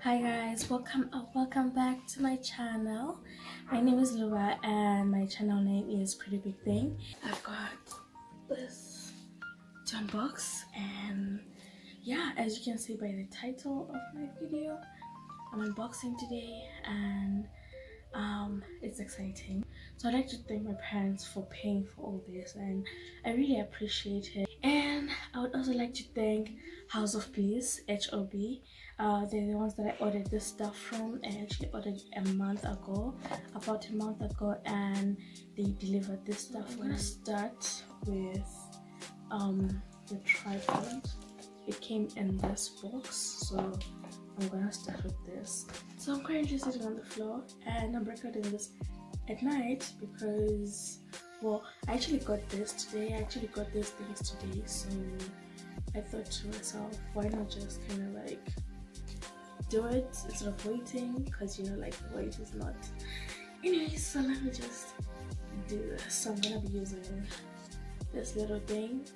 Hi guys, welcome back to my channel. My name is Lua and my channel name is Pretty Big Thing. I've got this to unbox, and yeah, as you can see by the title of my video, I'm unboxing today, and it's exciting. So I'd like to thank my parents for paying for all this, and I really appreciate it. And I would also like to thank House of Peace, HOB. They're the ones that I ordered this stuff from. I actually ordered about a month ago, and they delivered this stuff. I'm gonna start with the tripod. It came in this box, so I'm gonna start with this. So I'm currently sitting on the floor, and I'm recording this at night because, well, I actually got this today. I actually got these things today, so I thought to myself, why not just kind of like do it instead of waiting, because you know, like, wait is not. Anyway, so let me just do this. So I'm gonna be using this little thing.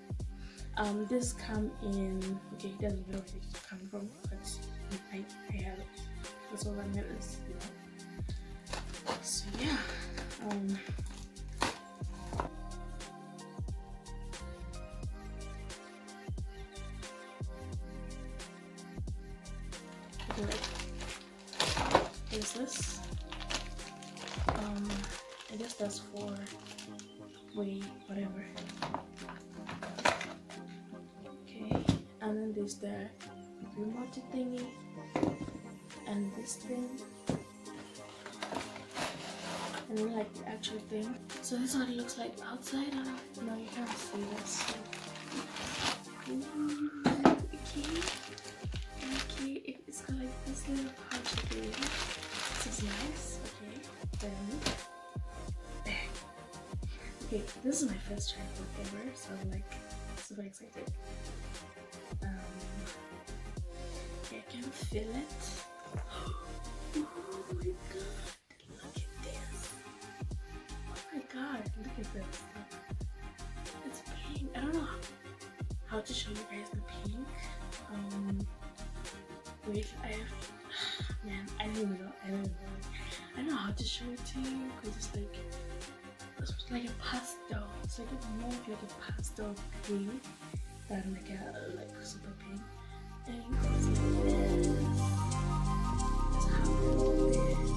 This come in, okay, it doesn't know where it come from, but I have it. That's all that matters, you know. So yeah, there's this. I guess that's for whatever. Okay, and then there's the remote thingy and this thing, and then like the actual thing. So this is what it looks like outside. I don't know, you can't see this. Okay, it's got like this little pouch thing. This is nice. Okay, then there. Okay, this is my first tripod ever, so I'm like super excited. Okay, I can feel it. Oh my god, look at this. Oh my god, look at this. It's pink. I don't know how to show you guys the pink. Wait, man, I don't know. I don't know how to show it to you, because it's like a pastel. It's like more of like a pastel green than like a super pink. And it goes like this. That's how it is.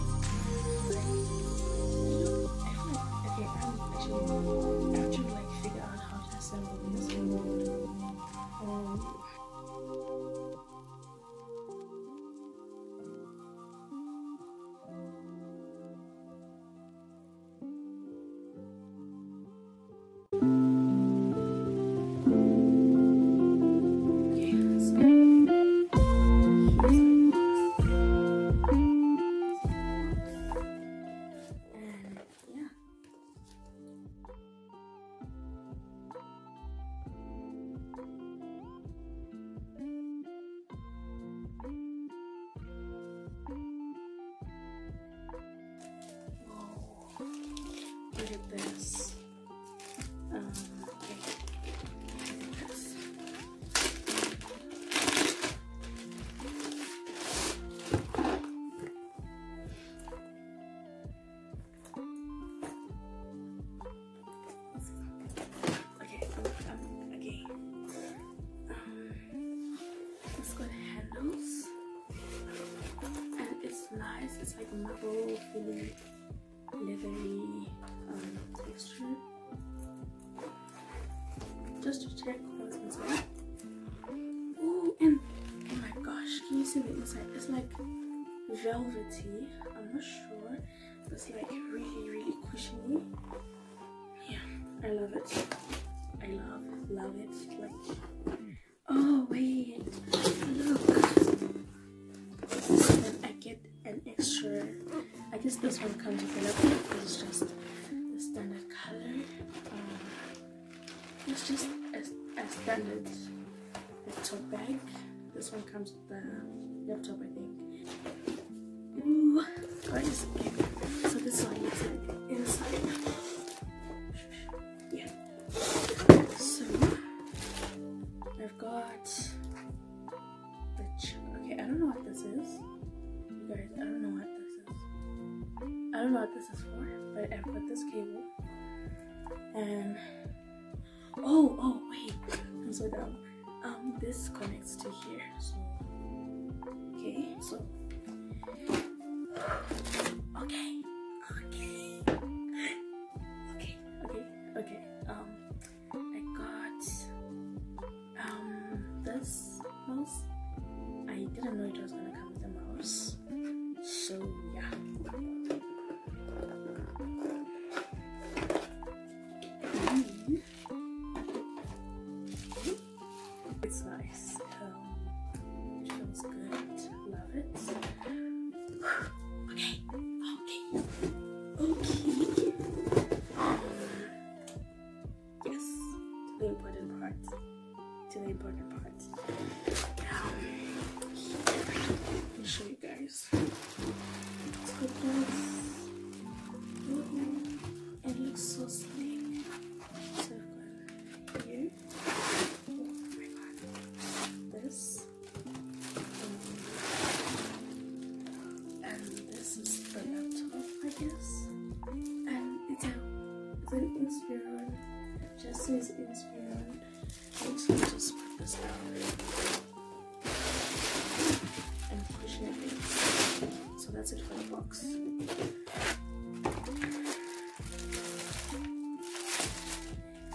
I feel like, okay, I have to like figure out how to assemble this remote. Look at this. It's got handles, and it's nice. It's like marble, feeling leathery texture. Just to check what's inside. Oh, and oh my gosh, can you see the inside? It's like velvety. I'm not sure, but it's like really cushiony. Yeah, I love it. I love it. Like, oh wait, look. So then I get an extra. I guess this one comes with another. It's just the standard color. It's just a standard laptop bag. This one comes with the laptop, I think. Ooh, guys. So this one looks like inside. Yeah. So I've got the okay. I don't know what this is. guys, I don't know what this is. I don't know what this is for, but I've got this cable. And oh wait, I'm so dumb. This connects to here. So okay, so okay. I got this mouse. I didn't know it was gonna come with a mouse. So yeah. It's nice. It feels good. Love it. Okay. Yes. To the important part. Let me show you guys. It's got this. It looks so slick. So I've got here. Oh my god. This. And this is the laptop, I guess. And it's an Inspiron. Just says Inspiron. So I'll just put this down and push it in. So that's it for the box.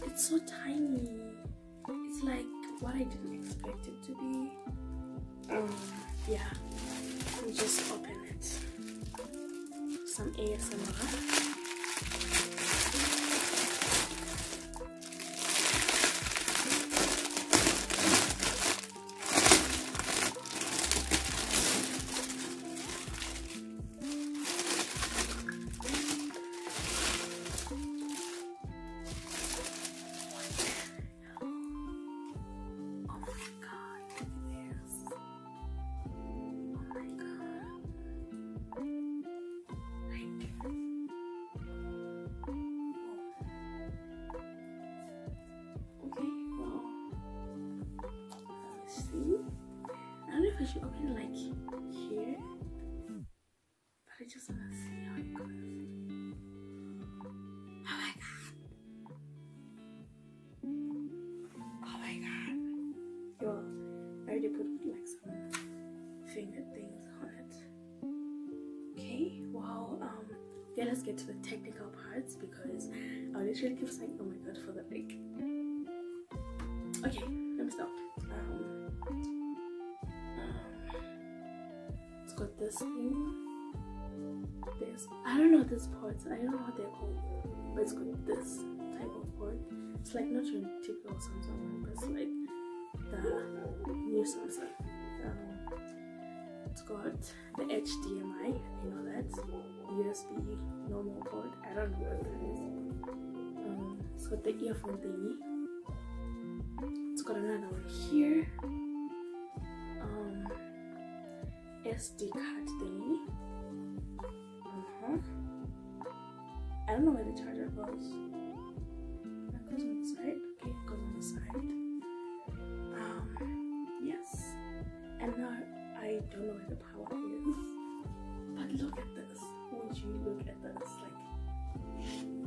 It's so tiny. It's like what I didn't expect it to be. Yeah. Let me just open it. Some ASMR. I don't know if I should open it like here, but I just want to see how it goes. Oh my god. Yo, I already put like some finger things on it. Okay, wow. Yeah, let's get to the technical parts because I literally keep saying, oh my god, for the like. Okay, let me stop. It's got this thing. I don't know this part. I don't know what they're called, but it's got this type of board. It's like not your typical Samsung one, but it's like the new Samsung. It's got the HDMI. You know that USB normal port. I don't know what that is. It's got the earphone thingy. It's got another one here. SD card thingy. I don't know where the charger goes. That goes on the side. Okay, it goes on the side. Yes. And now I don't know where the power is. But look at this. Would you look at this? Like,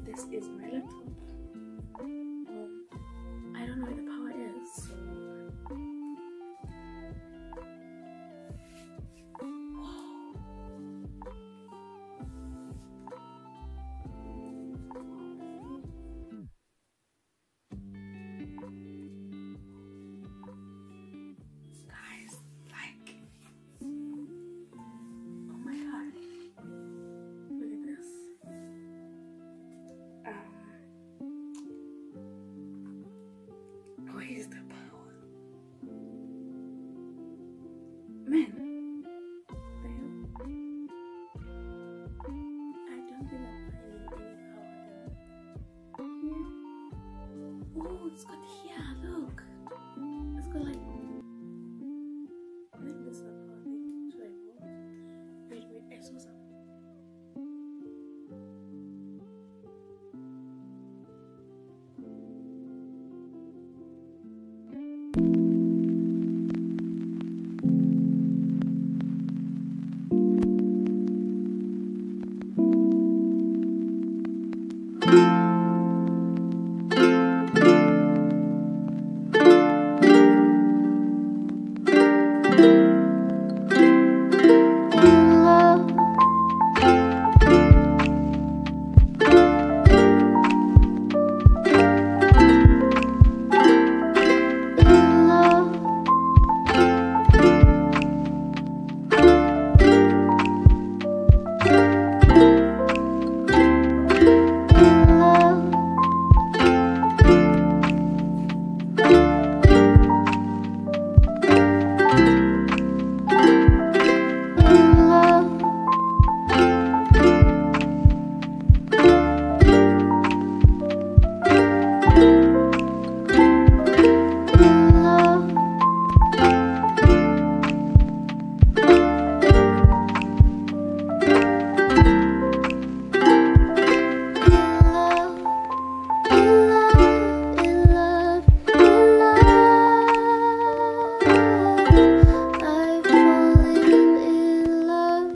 this is my laptop. I don't know where the power is. So where's the power? Man, the hell? I don't think I'm finding any power here. Oh, it's got here, look. It's got like, I think this is the power thing. Should I hold? Wait, I saw something. bye.